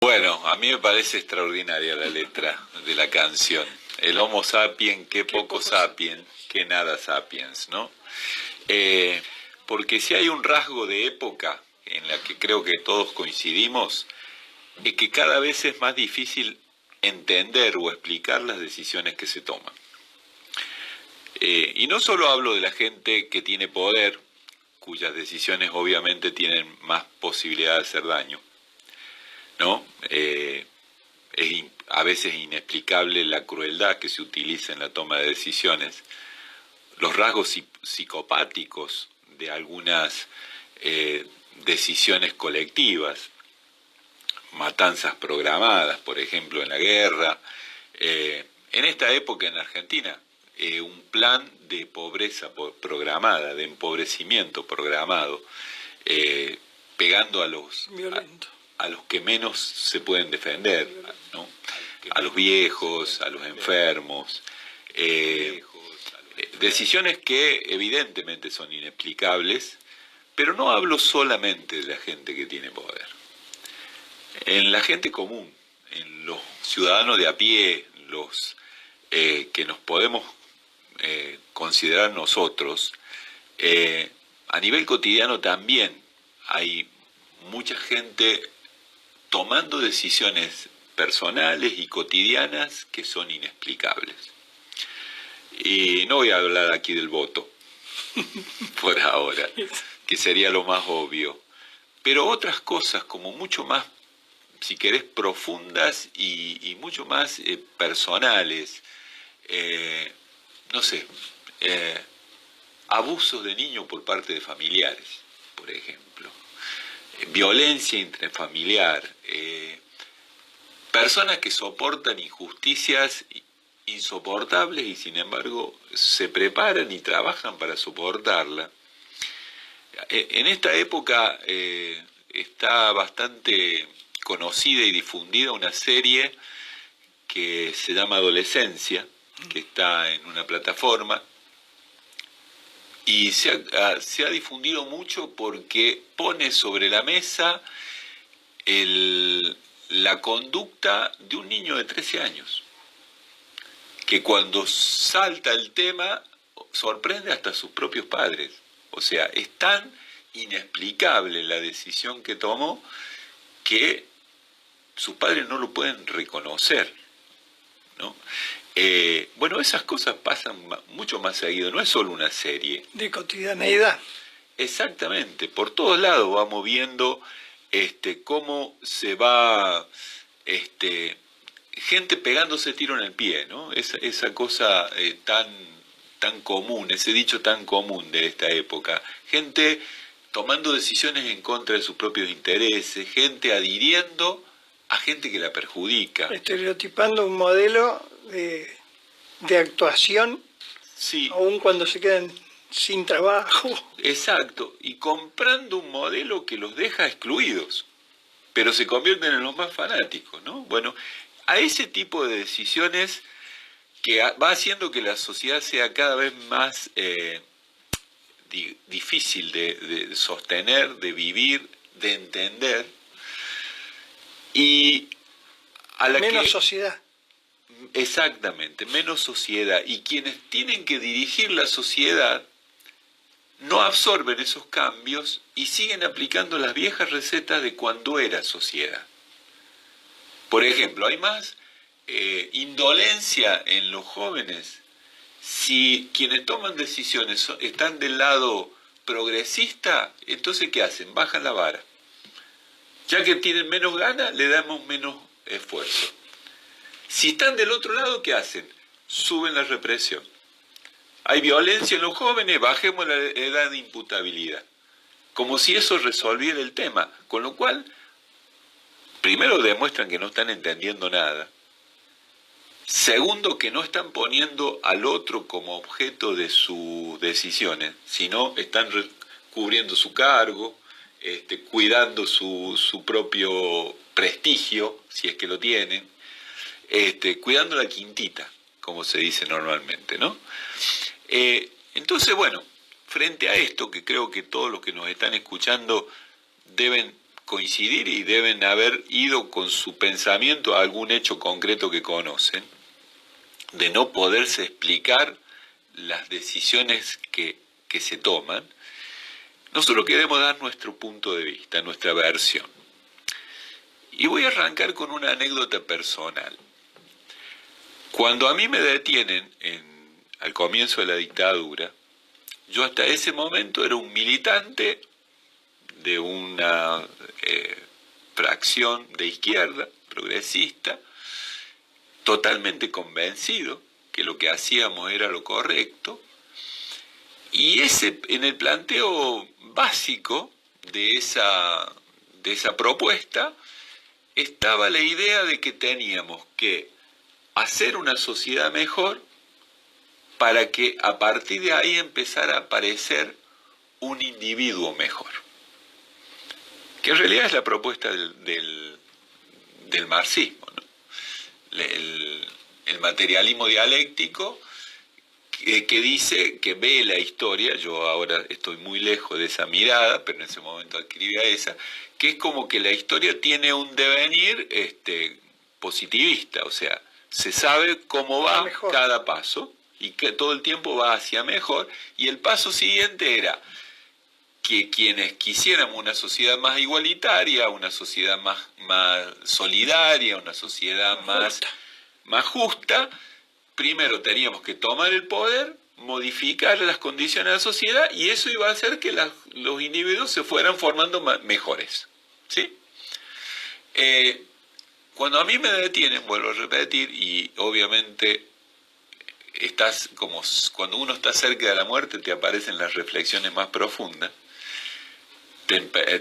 Bueno, a mí me parece extraordinaria la letra de la canción. El Homo sapien, qué poco sapien, que nada sapiens, ¿no? Eh, Porque si hay un rasgo de época en la que creo que todos coincidimos, es que cada vez es más difícil entender o explicar las decisiones que se toman. Y no solo hablo de la gente que tiene poder, cuyas decisiones obviamente tienen más posibilidad de hacer daño, ¿no? A veces inexplicable la crueldad que se utiliza en la toma de decisiones, los rasgos psicopáticos de algunas decisiones colectivas, matanzas programadas, por ejemplo, en la guerra. En esta época en Argentina, un plan de pobreza programada, de empobrecimiento programado, pegando a los que menos se pueden defender, ¿no? A los viejos, a los enfermos. Decisiones que evidentemente son inexplicables, pero no hablo solamente de la gente que tiene poder. En la gente común, en los ciudadanos de a pie, los que nos podemos considerar nosotros, a nivel cotidiano también hay mucha gente tomando decisiones personales y cotidianas que son inexplicables. Y no voy a hablar aquí del voto, por ahora, que sería lo más obvio, pero otras cosas como mucho más, si querés, profundas y mucho más personales, no sé, abusos de niños por parte de familiares, por ejemplo, violencia intrafamiliar, personas que soportan injusticias insoportables y sin embargo se preparan y trabajan para soportarla. En esta época está bastante conocida y difundida una serie que se llama Adolescencia, que está en una plataforma, y se ha difundido mucho porque pone sobre la mesa la conducta de un niño de 13 años, que cuando salta el tema sorprende hasta a sus propios padres. O sea, es tan inexplicable la decisión que tomó que sus padres no lo pueden reconocer, ¿no? Bueno, esas cosas pasan mucho más seguido, no es solo una serie. De cotidianeidad. Exactamente, por todos lados vamos viendo cómo se va gente pegándose tiro en el pie, ¿no? Esa cosa tan común, ese dicho tan común de esta época. Gente tomando decisiones en contra de sus propios intereses, gente adhiriendo a gente que la perjudica. Estereotipando un modelo de actuación, Sí. Aun cuando se quedan sin trabajo. Exacto, y comprando un modelo que los deja excluidos, pero se convierten en los más fanáticos, ¿no? Bueno, a ese tipo de decisiones que va haciendo que la sociedad sea cada vez más difícil de sostener, de vivir, de entender, y a la menos sociedad. Exactamente, menos sociedad, y quienes tienen que dirigir la sociedad no absorben esos cambios y siguen aplicando las viejas recetas de cuando era sociedad. Por ejemplo, hay más indolencia en los jóvenes. Si quienes toman decisiones están del lado progresista, entonces ¿qué hacen? Bajan la vara. Ya que tienen menos ganas, le damos menos esfuerzo. Si están del otro lado, ¿qué hacen? Suben la represión. Hay violencia en los jóvenes, bajemos la edad de imputabilidad. Como si eso resolviera el tema. Con lo cual, primero demuestran que no están entendiendo nada. Segundo, que no están poniendo al otro como objeto de sus decisiones, sino están cubriendo su cargo, cuidando su propio prestigio, si es que lo tienen, cuidando la quintita, como se dice normalmente, ¿no? Entonces, bueno, frente a esto, que creo que todos los que nos están escuchando deben coincidir y deben haber ido con su pensamiento a algún hecho concreto que conocen, de no poderse explicar las decisiones que se toman. Nosotros queremos dar nuestro punto de vista, nuestra versión. Y voy a arrancar con una anécdota personal. Cuando a mí me detienen al comienzo de la dictadura, yo hasta ese momento era un militante de una fracción de izquierda, progresista, totalmente convencido que lo que hacíamos era lo correcto, y en el planteo básico de esa propuesta estaba la idea de que teníamos que hacer una sociedad mejor para que a partir de ahí empezara a aparecer un individuo mejor. Que en realidad es la propuesta del marxismo, ¿no? El materialismo dialéctico que dice, que ve la historia, yo ahora estoy muy lejos de esa mirada, pero en ese momento escribía esa, que es como que la historia tiene un devenir positivista, o sea, se sabe cómo va cada paso y que todo el tiempo va hacia mejor, y el paso siguiente era que quienes quisiéramos una sociedad más igualitaria, una sociedad más solidaria, una sociedad más justa, primero teníamos que tomar el poder, modificar las condiciones de la sociedad, y eso iba a hacer que los individuos se fueran formando mejores, ¿sí? Cuando a mí me detienen, vuelvo a repetir, y obviamente cuando uno está cerca de la muerte te aparecen las reflexiones más profundas,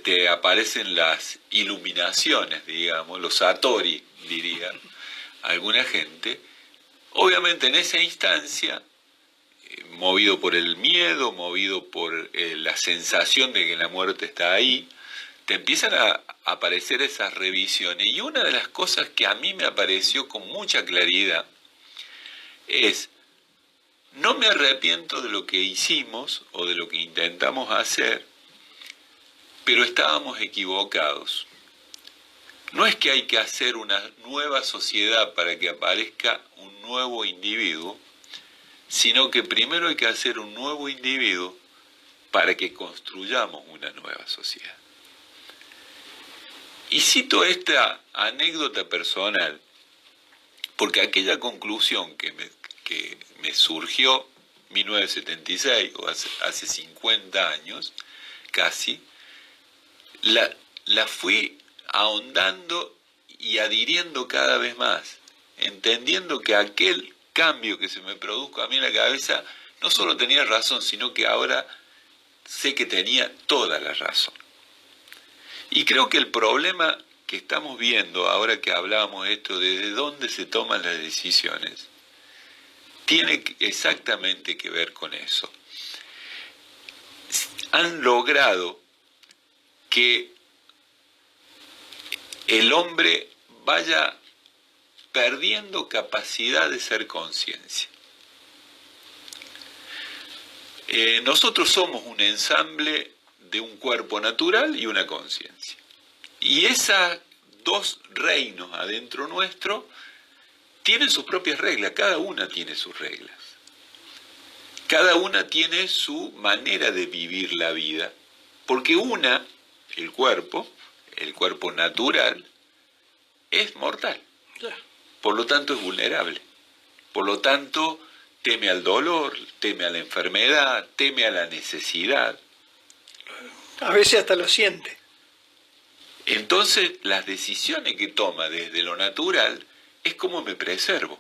te aparecen las iluminaciones, digamos, los satori, diría alguna gente. Obviamente en esa instancia, movido por el miedo, movido por la sensación de que la muerte está ahí, te empiezan a aparecer esas revisiones. Y una de las cosas que a mí me apareció con mucha claridad es: no me arrepiento de lo que hicimos o de lo que intentamos hacer, pero estábamos equivocados. No es que hay que hacer una nueva sociedad para que aparezca un nuevo individuo, sino que primero hay que hacer un nuevo individuo para que construyamos una nueva sociedad. Y cito esta anécdota personal, porque aquella conclusión que me surgió en 1976, o hace 50 años casi, la fui ahondando y adhiriendo cada vez más, entendiendo que aquel cambio que se me produjo a mí en la cabeza no solo tenía razón, sino que ahora sé que tenía toda la razón. Y creo que el problema que estamos viendo ahora que hablábamos de esto, de dónde se toman las decisiones, tiene exactamente que ver con eso. Han logrado que el hombre vaya perdiendo capacidad de ser conciencia. Nosotros somos un ensamble de un cuerpo natural y una conciencia. Y esos dos reinos adentro nuestro tienen sus propias reglas, cada una tiene sus reglas. Cada una tiene su manera de vivir la vida, porque el cuerpo natural, es mortal. Por lo tanto es vulnerable. Por lo tanto teme al dolor, teme a la enfermedad, teme a la necesidad. A veces hasta lo siente. Entonces las decisiones que toma desde lo natural es cómo me preservo,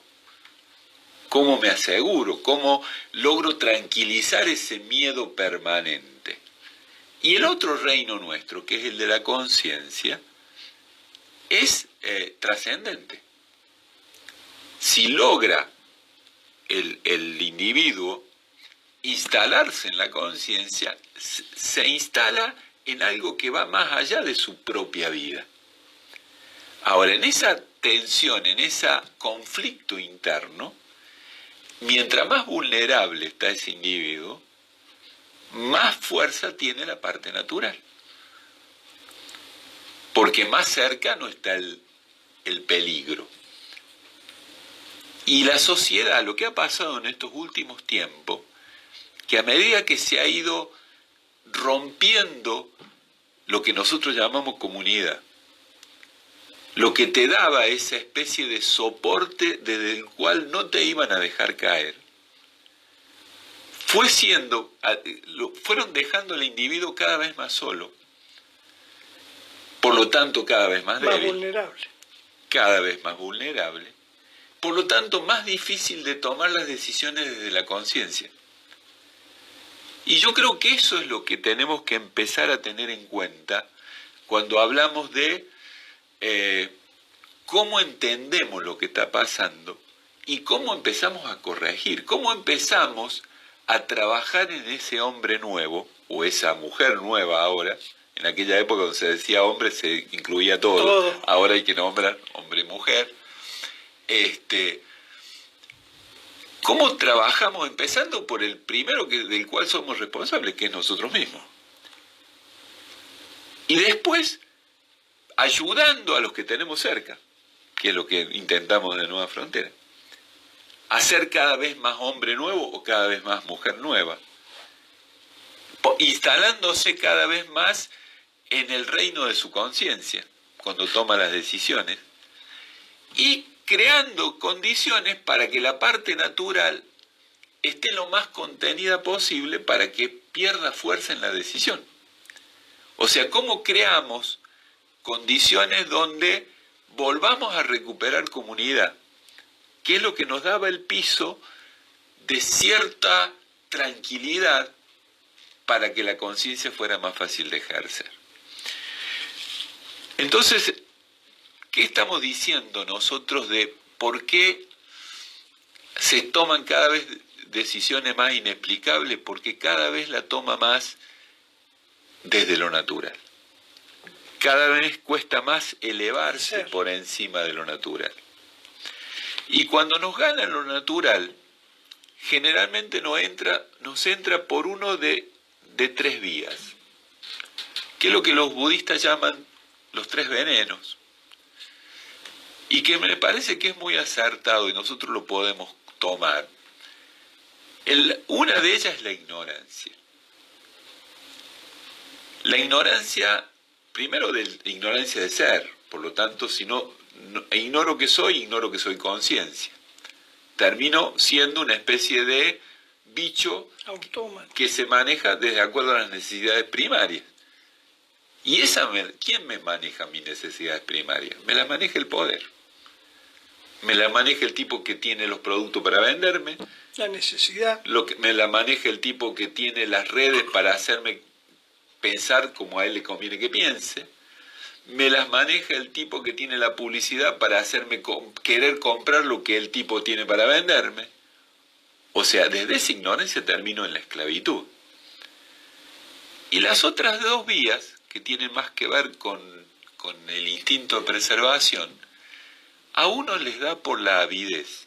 cómo me aseguro, cómo logro tranquilizar ese miedo permanente. Y el otro reino nuestro, que es el de la conciencia, es trascendente. Si logra el individuo instalarse en la conciencia, se instala en algo que va más allá de su propia vida. Ahora, en esa tensión, en ese conflicto interno, mientras más vulnerable está ese individuo, más fuerza tiene la parte natural. porque más cercano está el peligro. Y la sociedad, lo que ha pasado en estos últimos tiempos, que a medida que se ha ido rompiendo lo que nosotros llamamos comunidad, lo que te daba esa especie de soporte desde el cual no te iban a dejar caer, fueron dejando al individuo cada vez más solo, por lo tanto cada vez más débil, vulnerable. Cada vez más vulnerable, por lo tanto más difícil de tomar las decisiones desde la conciencia. Y yo creo que eso es lo que tenemos que empezar a tener en cuenta cuando hablamos de cómo entendemos lo que está pasando y cómo empezamos a corregir, cómo empezamos a trabajar en ese hombre nuevo o esa mujer nueva ahora. En aquella época cuando se decía hombre se incluía todo. Ahora hay que nombrar hombre y mujer. ¿Cómo trabajamos? Empezando por el primero del cual somos responsables, que es nosotros mismos. Y después, ayudando a los que tenemos cerca, que es lo que intentamos de Nueva Frontera. A ser cada vez más hombre nuevo o cada vez más mujer nueva. Instalándose cada vez más en el reino de su conciencia, cuando toma las decisiones. Y creando condiciones para que la parte natural esté lo más contenida posible para que pierda fuerza en la decisión. O sea, ¿cómo creamos condiciones donde volvamos a recuperar comunidad? Que es lo que nos daba el piso de cierta tranquilidad para que la conciencia fuera más fácil de ejercer. Entonces, ¿qué estamos diciendo nosotros de por qué se toman cada vez decisiones más inexplicables? Porque cada vez la toma más desde lo natural. Cada vez cuesta más elevarse por encima de lo natural. Y cuando nos gana lo natural, generalmente nos entra por uno de tres vías, que es lo que los budistas llaman los tres venenos. Y que me parece que es muy acertado y nosotros lo podemos tomar. Una de ellas es la ignorancia. La ignorancia, primero ignorancia de ser, por lo tanto, si ignoro que soy conciencia. Termino siendo una especie de bicho autómata que se maneja desde acuerdo a las necesidades primarias. ¿Y quién me maneja mis necesidades primarias? Me las maneja el poder. Me la maneja el tipo que tiene los productos para venderme. La necesidad. Me la maneja el tipo que tiene las redes para hacerme pensar como a él le conviene que piense. Me las maneja el tipo que tiene la publicidad para hacerme querer comprar lo que el tipo tiene para venderme. O sea, desde esa ignorancia termino en la esclavitud. Y las otras dos vías, que tienen más que ver con el instinto de preservación, a uno les da por la avidez.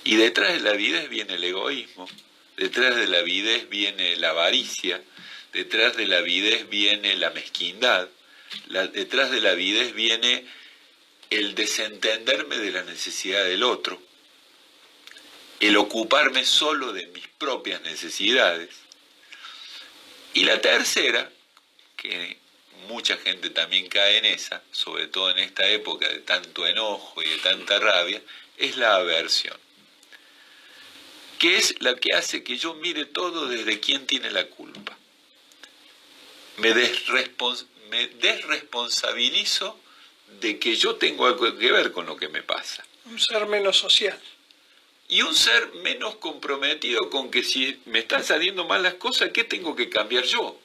Y detrás de la avidez viene el egoísmo, detrás de la avidez viene la avaricia, detrás de la avidez viene la mezquindad, detrás de la avidez viene el desentenderme de la necesidad del otro, el ocuparme solo de mis propias necesidades. Y la tercera, que mucha gente también cae en esa, sobre todo en esta época de tanto enojo y de tanta rabia, es la aversión, que es la que hace que yo mire todo desde quién tiene la culpa. Me desresponsabilizo de que yo tengo algo que ver con lo que me pasa. Un ser menos social. Y un ser menos comprometido con que si me están saliendo mal las cosas, ¿qué tengo que cambiar yo?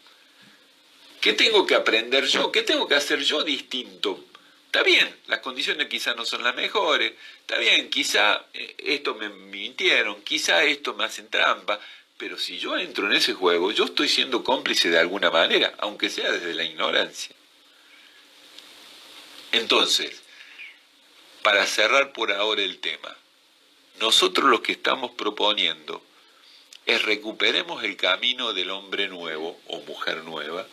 ¿Qué tengo que aprender yo? ¿Qué tengo que hacer yo distinto? Está bien, las condiciones quizás no son las mejores. Está bien, quizá esto me mintieron, quizá esto me hacen trampa. Pero si yo entro en ese juego, yo estoy siendo cómplice de alguna manera, aunque sea desde la ignorancia. Entonces, para cerrar por ahora el tema, nosotros lo que estamos proponiendo es recuperemos el camino del hombre nuevo o mujer nueva,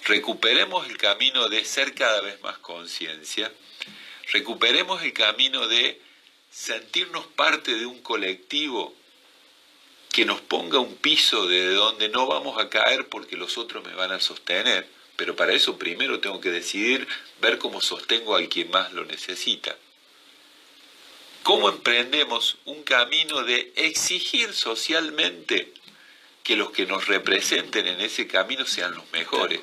recuperemos el camino de ser cada vez más conciencia, recuperemos el camino de sentirnos parte de un colectivo que nos ponga un piso de donde no vamos a caer porque los otros me van a sostener, pero para eso primero tengo que decidir ver cómo sostengo al quien más lo necesita. ¿Cómo emprendemos un camino de exigir socialmente que los que nos representen en ese camino sean los mejores?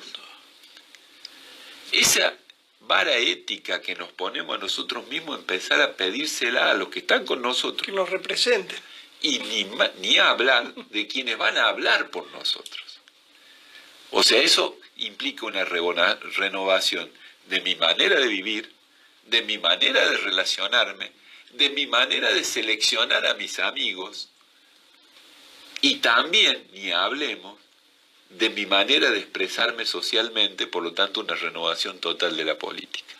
Esa vara ética que nos ponemos a nosotros mismos, empezar a pedírsela a los que están con nosotros. Que nos representen. Y ni hablar de quienes van a hablar por nosotros. O sea, eso implica una renovación de mi manera de vivir, de mi manera de relacionarme, de mi manera de seleccionar a mis amigos, y también, ni hablemos, de mi manera de expresarme socialmente, por lo tanto una renovación total de la política.